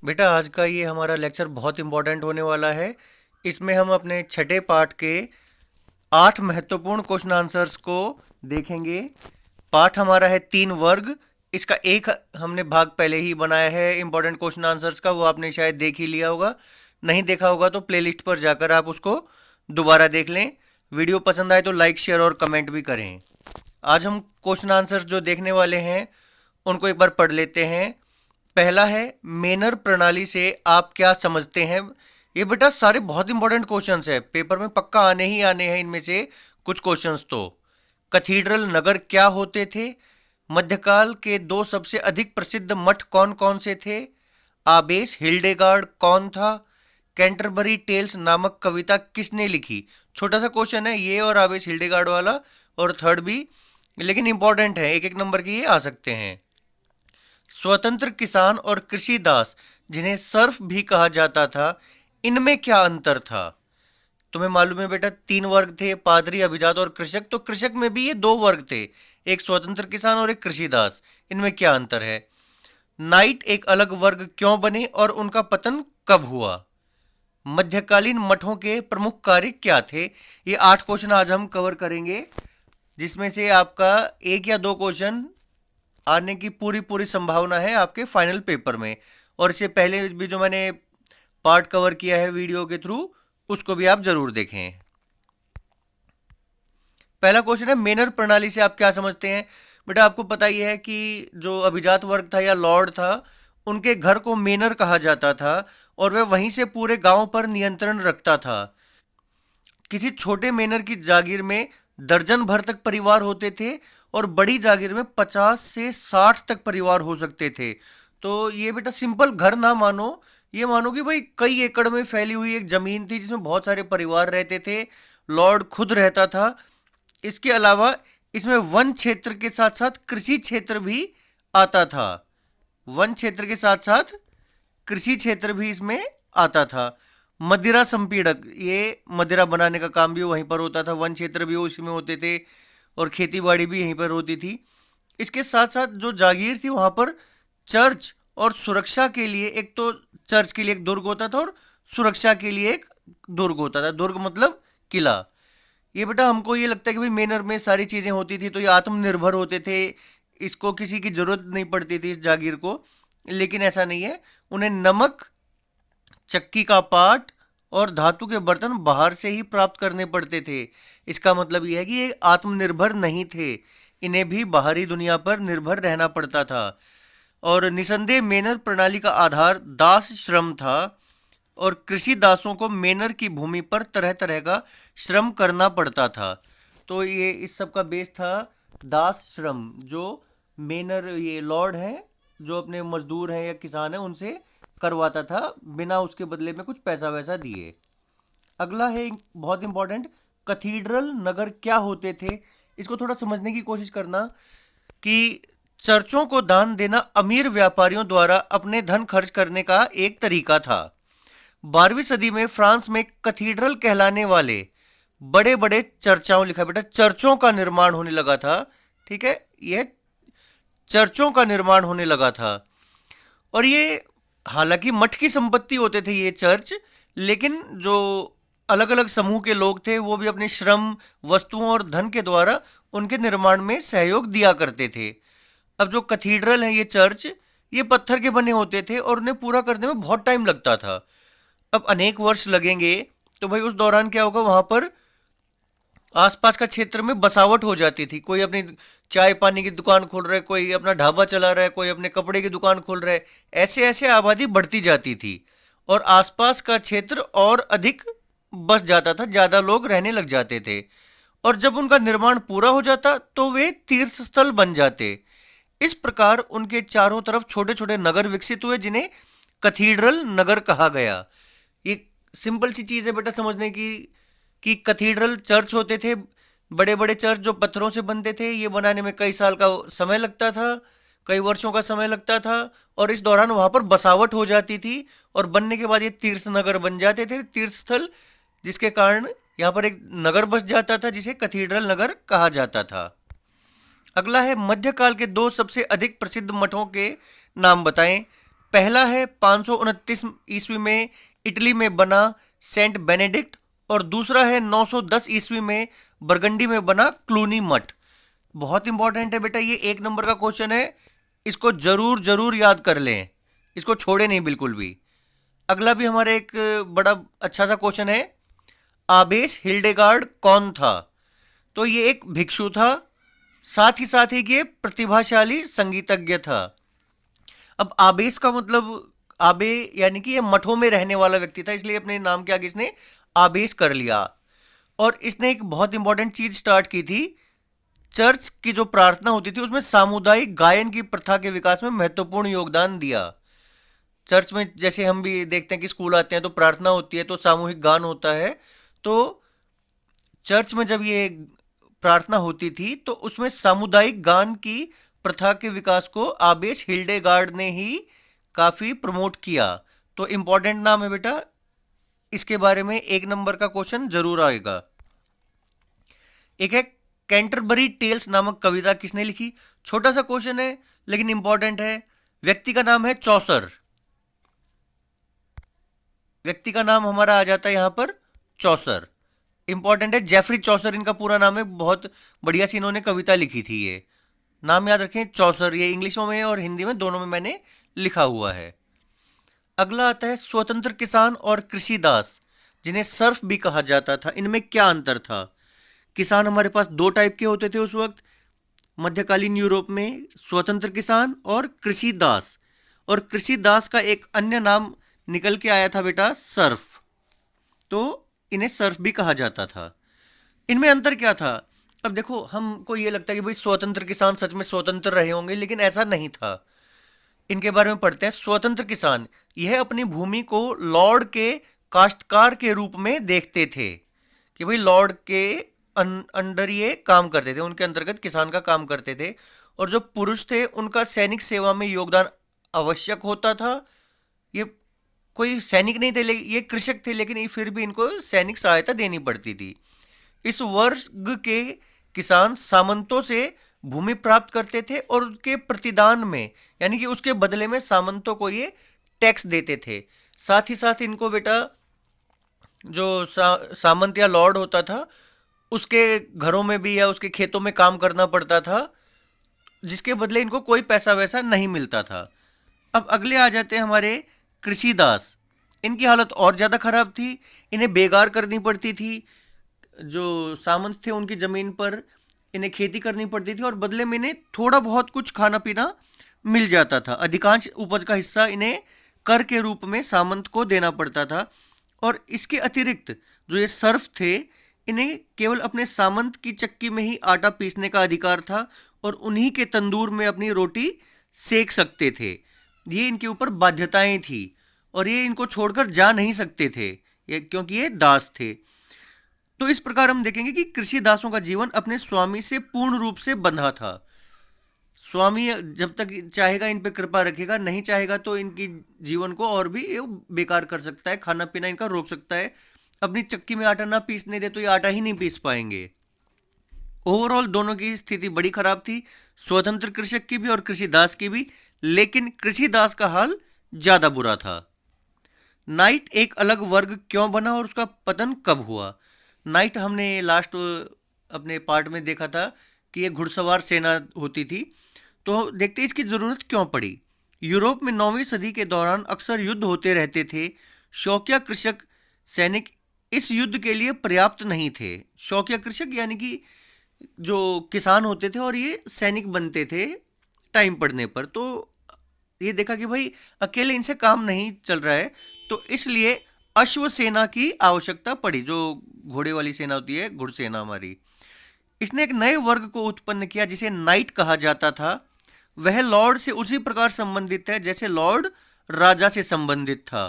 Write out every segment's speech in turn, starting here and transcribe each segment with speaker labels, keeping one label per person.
Speaker 1: बेटा आज का ये हमारा लेक्चर बहुत इम्पोर्टेंट होने वाला है। इसमें हम अपने छठे पाठ के 8 महत्वपूर्ण क्वेश्चन आंसर्स को देखेंगे। पाठ हमारा है 3 वर्ग। इसका एक हमने भाग पहले ही बनाया है इम्पोर्टेंट क्वेश्चन आंसर्स का, वो आपने शायद देख ही लिया होगा। नहीं देखा होगा तो प्लेलिस्ट पर जाकर आप उसको दोबारा देख लें। वीडियो पसंद आए तो लाइक शेयर और कमेंट भी करें। आज हम क्वेश्चन आंसर्स जो देखने वाले हैं उनको एक बार पढ़ लेते हैं। पहला है, मेनर प्रणाली से आप क्या समझते हैं। ये बेटा सारे बहुत इंपॉर्टेंट क्वेश्चंस है, पेपर में पक्का आने ही आने हैं इनमें से कुछ क्वेश्चंस तो। कैथीड्रल नगर क्या होते थे। मध्यकाल के 2 सबसे अधिक प्रसिद्ध मठ कौन कौन से थे। आबेस हिल्डेगार्ड कौन था। कैंटरबरी टेल्स नामक कविता किसने लिखी। छोटा सा क्वेश्चन है ये, और आबेस हिल्डेगार्ड वाला और थर्ड भी, लेकिन इंपॉर्टेंट है, एक एक नंबर के ये आ सकते हैं। स्वतंत्र किसान और कृषि दास जिन्हें सर्फ भी कहा जाता था, इनमें क्या अंतर था। तुम्हें मालूम है बेटा 3 वर्ग थे, पादरी, अभिजात और कृषक। तो कृषक में भी ये 2 वर्ग थे, एक स्वतंत्र किसान और एक कृषि दास। इनमें क्या अंतर है। नाइट एक अलग वर्ग क्यों बने और उनका पतन कब हुआ। मध्यकालीन मठों के प्रमुख कार्य क्या थे। ये 8 क्वेश्चन आज हम कवर करेंगे, जिसमें से आपका 1 या 2 क्वेश्चन आने की पूरी पूरी संभावना है आपके फाइनल पेपर में। और इससे पहले भी जो मैंने पार्ट कवर किया है वीडियो के थ्रू, उसको भी आप जरूर देखें। पहला क्वेश्चन है, मेनर प्रणाली से आप क्या समझते हैं। बेटा आपको पता ही है कि जो अभिजात वर्ग था या लॉर्ड था, उनके घर को मेनर कहा जाता था और वह वहीं से पूरे गांव पर नियंत्रण रखता था। किसी छोटे मेनर की जागीर में दर्जन भर तक परिवार होते थे और बड़ी जागीर में 50 से 60 तक परिवार हो सकते थे। तो ये बेटा सिंपल घर ना मानो, ये मानो कि भाई कई एकड़ में फैली हुई एक जमीन थी जिसमें बहुत सारे परिवार रहते थे। लॉर्ड खुद रहता था। इसके अलावा इसमें वन क्षेत्र के साथ साथ कृषि क्षेत्र भी आता था। वन क्षेत्र के साथ साथ कृषि क्षेत्र भी इसमें आता था। मदिरा संपीड़क, ये मदिरा बनाने का काम भी वहीं पर होता था, वन क्षेत्र भी उसी में होते थे और खेती बाड़ी भी यहीं पर होती थी। इसके साथ साथ जो जागीर थी वहां पर चर्च और सुरक्षा के लिए, एक तो चर्च के लिए एक दुर्ग होता था और सुरक्षा के लिए एक दुर्ग होता था। दुर्ग मतलब किला। ये बेटा हमको ये लगता है कि भाई मेनर में सारी चीजें होती थी तो ये आत्मनिर्भर होते थे, इसको किसी की जरूरत नहीं पड़ती थी इस जागीर को। लेकिन ऐसा नहीं है, उन्हें नमक, चक्की का पाट और धातु के बर्तन बाहर से ही प्राप्त करने पड़ते थे। इसका मतलब यह है कि ये आत्मनिर्भर नहीं थे, इन्हें भी बाहरी दुनिया पर निर्भर रहना पड़ता था। और निसंदेह मेनर प्रणाली का आधार दास श्रम था और कृषि दासों को मेनर की भूमि पर तरह तरह का श्रम करना पड़ता था। तो ये इस सब का बेस था दास श्रम, जो मेनर ये लॉर्ड हैं जो अपने मजदूर हैं या किसान हैं उनसे करवाता था बिना उसके बदले में कुछ पैसा वैसा दिए। अगला है बहुत इंपॉर्टेंट, कैथीड्रल नगर क्या होते थे। इसको थोड़ा समझने की कोशिश करना कि चर्चों को दान देना अमीर व्यापारियों द्वारा अपने धन खर्च करने का एक तरीका था। 12वीं सदी में फ्रांस में कैथीड्रल कहलाने वाले बड़े बड़े चर्चाओं, लिखा बेटा चर्चों का निर्माण होने लगा था। ठीक है, यह चर्चों का निर्माण होने लगा था। और ये हालांकि मठ की संपत्ति होते थे ये चर्च, लेकिन जो अलग अलग समूह के लोग थे वो भी अपने श्रम, वस्तुओं और धन के द्वारा उनके निर्माण में सहयोग दिया करते थे। अब जो कैथीड्रल है ये चर्च, ये पत्थर के बने होते थे और उन्हें पूरा करने में बहुत टाइम लगता था। अब अनेक वर्ष लगेंगे तो भाई उस दौरान क्या होगा, वहां पर आसपास का क्षेत्र में बसावट हो जाती थी। कोई अपनी चाय पानी की दुकान खोल रहा है, कोई अपना ढाबा चला रहा है, कोई अपने कपड़े की दुकान खोल रहा है। ऐसे ऐसे आबादी बढ़ती जाती थी और आसपास का क्षेत्र और अधिक बस जाता था, ज्यादा लोग रहने लग जाते थे। और जब उनका निर्माण पूरा हो जाता तो वे तीर्थ स्थल बन जाते। इस प्रकार उनके चारों तरफ छोटे छोटे नगर विकसित हुए जिन्हें कैथीड्रल नगर कहा गया। ये सिंपल सी चीज है बेटा समझने की कि कैथीड्रल चर्च होते थे, बड़े बड़े चर्च जो पत्थरों से बनते थे। ये बनाने में कई साल का समय लगता था, कई वर्षों का समय लगता था और इस दौरान वहां पर बसावट हो जाती थी और बनने के बाद ये तीर्थ नगर बन जाते थे, तीर्थ स्थल, जिसके कारण यहाँ पर एक नगर बस जाता था जिसे कैथीड्रल नगर कहा जाता था। अगला है, मध्यकाल के 2 सबसे अधिक प्रसिद्ध मठों के नाम बताएं। पहला है 529 ईस्वी में इटली में बना सेंट बेनेडिक्ट, और दूसरा है 910 ईस्वी में बरगंडी में बना क्लूनी मठ। बहुत इंपॉर्टेंट है बेटा, ये 1 नंबर का क्वेश्चन है, इसको जरूर जरूर याद कर लें, इसको छोड़े नहीं बिल्कुल भी। अगला भी हमारे एक बड़ा अच्छा सा क्वेश्चन है, आबेस हिल्डेगार्ड कौन था? तो ये एक भिक्षु था, साथ ही ये प्रतिभाशाली संगीतज्ञ था। अब आबेस का मतलब, आबे यानी कि ये मठों में रहने वाला व्यक्ति था, इसलिए अपने नाम के आगे इसने आबेस कर लिया। और इसने एक बहुत इंपॉर्टेंट चीज स्टार्ट की थी, चर्च की जो प्रार्थना होती थी उसमें सामुदायिक गायन की प्रथा के विकास में महत्वपूर्ण योगदान दिया। चर्च में जैसे हम भी देखते हैं कि स्कूल आते हैं तो प्रार्थना होती है, तो सामूहिक गान होता है, तो चर्च में जब ये प्रार्थना होती थी तो उसमें सामुदायिक गान की प्रथा के विकास को आबेस हिल्डेगार्ड ने ही काफी प्रमोट किया। तो इंपॉर्टेंट नाम है बेटा, इसके बारे में 1 नंबर का क्वेश्चन जरूर आएगा। एक है कैंटरबरी टेल्स नामक कविता किसने लिखी? छोटा सा क्वेश्चन है लेकिन इंपॉर्टेंट है। व्यक्ति का नाम है चौसर, व्यक्ति का नाम हमारा आ जाता है यहां पर चौसर। इंपॉर्टेंट है, जेफरी चौसर इनका पूरा नाम है, बहुत बढ़िया सी इन्होंने कविता लिखी थी। ये नाम याद रखें, चौसर। ये इंग्लिश में और हिंदी में दोनों में मैंने लिखा हुआ है। अगला आता है स्वतंत्र किसान और कृषि दास, जिन्हें सर्फ भी कहा जाता था। इनमें क्या अंतर था? किसान हमारे पास 2 टाइप के होते थे उस वक्त मध्यकालीन यूरोप में, स्वतंत्र किसान और कृषि दास। और कृषि दास का एक अन्य नाम निकल के आया था बेटा, सर्फ। तो इन्हें सर्फ भी कहा जाता था। इनमें अंतर क्या था? अब देखो, हमको ये लगता है कि भाई स्वतंत्र किसान सच में स्वतंत्र रहे होंगे, लेकिन ऐसा नहीं था। इनके बारे में पढ़ते हैं। स्वतंत्र किसान यह अपनी भूमि को लॉर्ड के काश्तकार के रूप में देखते थे, कि भाई लॉर्ड के अंडर ये काम करते थे, उनके अंतर्गत किसान का काम करते थे। और जो पुरुष थे उनका सैनिक सेवा में योगदान आवश्यक होता था। ये कोई सैनिक नहीं थे, ये कृषक थे, लेकिन ये फिर भी इनको सैनिक सहायता देनी पड़ती थी। इस वर्ग के किसान सामंतों से भूमि प्राप्त करते थे और उसके प्रतिदान में, यानी कि उसके बदले में सामंतों को ये टैक्स देते थे। साथ ही इनको बेटा जो सामंत या लॉर्ड होता था उसके घरों में भी या उसके खेतों में काम करना पड़ता था, जिसके बदले इनको कोई पैसा वैसा नहीं मिलता था। अब अगले आ जाते हैं हमारे कृषि दास। इनकी हालत और ज़्यादा खराब थी, इन्हें बेगार करनी पड़ती थी। जो सामंत थे उनकी ज़मीन पर इन्हें खेती करनी पड़ती थी और बदले में इन्हें थोड़ा बहुत कुछ खाना पीना मिल जाता था। अधिकांश उपज का हिस्सा इन्हें कर के रूप में सामंत को देना पड़ता था। और इसके अतिरिक्त जो ये सर्फ थे, इन्हें केवल अपने सामंत की चक्की में ही आटा पीसने का अधिकार था और उन्हीं के तंदूर में अपनी रोटी सेक सकते थे। ये इनके ऊपर बाध्यताएं थी और ये इनको छोड़कर जा नहीं सकते थे, क्योंकि ये दास थे। तो इस प्रकार हम देखेंगे कि कृषि दासों का जीवन अपने स्वामी से पूर्ण रूप से बंधा था। स्वामी जब तक चाहेगा इन पे कृपा रखेगा, नहीं चाहेगा तो इनकी जीवन को और भी बेकार कर सकता है, खाना पीना इनका रोक सकता है। अपनी चक्की में आटा ना पीसने दे तो ये आटा ही नहीं पीस पाएंगे। ओवरऑल दोनों की स्थिति बड़ी खराब थी, स्वतंत्र कृषक की भी और कृषि दास की भी। लेकिन कृषि दास का हाल ज्यादा बुरा था। नाइट एक अलग वर्ग क्यों बना और उसका पतन कब हुआ? नाइट हमने लास्ट अपने पार्ट में देखा था कि ये घुड़सवार सेना होती थी। तो देखते हैं इसकी जरूरत क्यों पड़ी। यूरोप में 9वीं सदी के दौरान अक्सर युद्ध होते रहते थे। शौकिया कृषक सैनिक इस युद्ध के लिए पर्याप्त नहीं थे। शौकिया कृषक यानी कि जो किसान होते थे और ये सैनिक बनते थे टाइम पड़ने पर। तो ये देखा कि भाई अकेले इनसे काम नहीं चल रहा है, तो इसलिए अश्व सेना की आवश्यकता पड़ी, जो घोड़े वाली सेना होती है, घुड़सेना हमारी। इसने एक नए वर्ग को उत्पन्न किया जिसे नाइट कहा जाता था। वह लॉर्ड से उसी प्रकार संबंधित है जैसे लॉर्ड राजा से संबंधित था।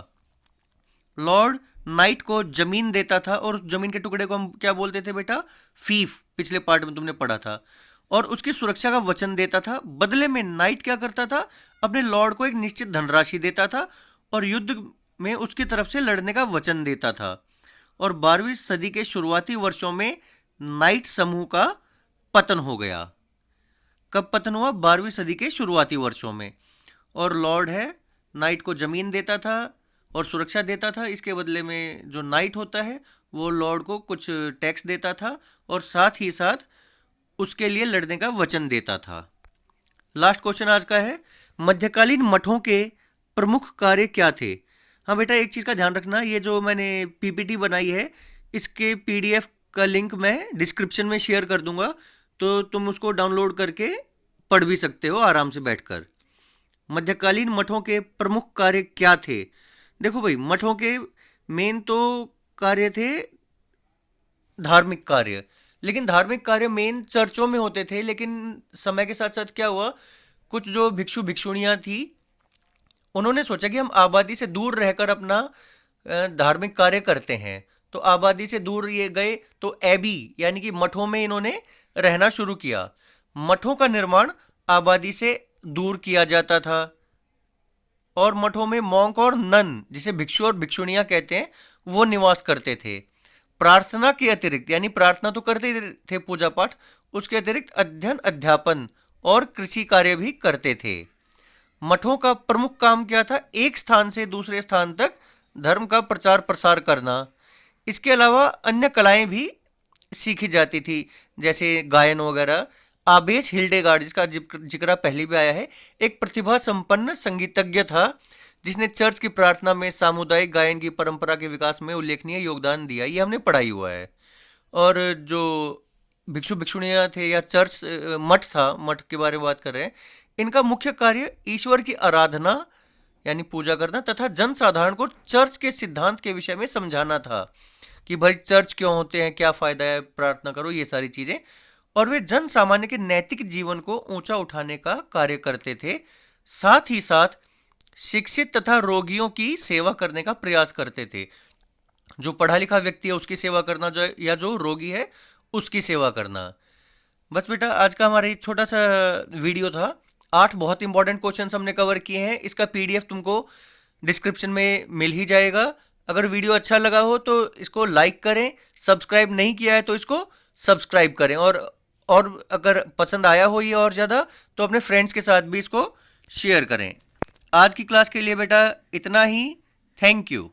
Speaker 1: लॉर्ड नाइट को जमीन देता था और उस जमीन के टुकड़े को हम क्या बोलते थे बेटा? फीफ। पिछले पार्ट में तुमने पढ़ा था। और उसकी सुरक्षा का वचन देता था। बदले में नाइट क्या करता था? अपने लॉर्ड को एक निश्चित धनराशि देता था और युद्ध में उसकी तरफ से लड़ने का वचन देता था। और 12वीं सदी के शुरुआती वर्षों में नाइट समूह का पतन हो गया। कब पतन हुआ? 12वीं सदी के शुरुआती वर्षों में। और लॉर्ड है नाइट को ज़मीन देता था और सुरक्षा देता था। इसके बदले में जो नाइट होता है वो लॉर्ड को कुछ टैक्स देता था और साथ ही साथ उसके लिए लड़ने का वचन देता था। लास्ट क्वेश्चन आज का है, मध्यकालीन मठों के प्रमुख कार्य क्या थे? हाँ बेटा, एक चीज़ का ध्यान रखना, ये जो मैंने पीपीटी बनाई है इसके पीडीएफ का लिंक मैं डिस्क्रिप्शन में शेयर कर दूंगा, तो तुम उसको डाउनलोड करके पढ़ भी सकते हो आराम से बैठकर। मध्यकालीन मठों के प्रमुख कार्य क्या थे? देखो भाई, मठों के मेन तो कार्य थे धार्मिक कार्य, लेकिन धार्मिक कार्य मेन चर्चों में होते थे। लेकिन समय के साथ साथ क्या हुआ, कुछ जो भिक्षु भिक्षुणियां थी उन्होंने सोचा कि हम आबादी से दूर रहकर अपना धार्मिक कार्य करते हैं। तो आबादी से दूर ये गए तो एबी यानी कि मठों में इन्होंने रहना शुरू किया। मठों का निर्माण आबादी से दूर किया जाता था और मठों में मॉन्क और नन, जिसे भिक्षु और भिक्षुणियां कहते हैं, वो निवास करते थे। प्रार्थना के अतिरिक्त, यानी प्रार्थना तो करते ही थे पूजा पाठ, उसके अतिरिक्त अध्ययन अध्यापन और कृषि कार्य भी करते थे। मठों का प्रमुख काम क्या था? एक स्थान से दूसरे स्थान तक धर्म का प्रचार प्रसार करना। इसके अलावा अन्य कलाएं भी सीखी जाती थी, जैसे गायन वगैरह। आबेस हिल्डेगार्ड, जिसका जिक्र पहले भी आया है, एक प्रतिभा संपन्न संगीतज्ञ था जिसने चर्च की प्रार्थना में सामुदायिक गायन की परंपरा के विकास में उल्लेखनीय योगदान दिया। ये हमने पढ़ा ही हुआ है। और जो भिक्षु भिक्षुणियाँ थे या चर्च मठ था, मठ के बारे में बात कर रहे हैं, इनका मुख्य कार्य ईश्वर की आराधना यानी पूजा करना तथा जनसाधारण को चर्च के सिद्धांत के विषय में समझाना था कि भाई चर्च क्यों होते हैं, क्या फ़ायदा है, प्रार्थना करो, ये सारी चीज़ें। और वे जन सामान्य के नैतिक जीवन को ऊंचा उठाने का कार्य करते थे। साथ ही साथ शिक्षित तथा रोगियों की सेवा करने का प्रयास करते थे। जो पढ़ा लिखा व्यक्ति है उसकी सेवा करना, जो या जो रोगी है उसकी सेवा करना। बस बेटा, आज का हमारा एक छोटा सा वीडियो था। 8 बहुत इंपॉर्टेंट क्वेश्चंस हमने कवर किए हैं। इसका पीडीएफ तुमको डिस्क्रिप्शन में मिल ही जाएगा। अगर वीडियो अच्छा लगा हो तो इसको लाइक करें, सब्सक्राइब नहीं किया है तो इसको सब्सक्राइब करें, और अगर पसंद आया हो ये और ज़्यादा तो अपने फ्रेंड्स के साथ भी इसको शेयर करें। आज की क्लास के लिए बेटा इतना ही। Thank you.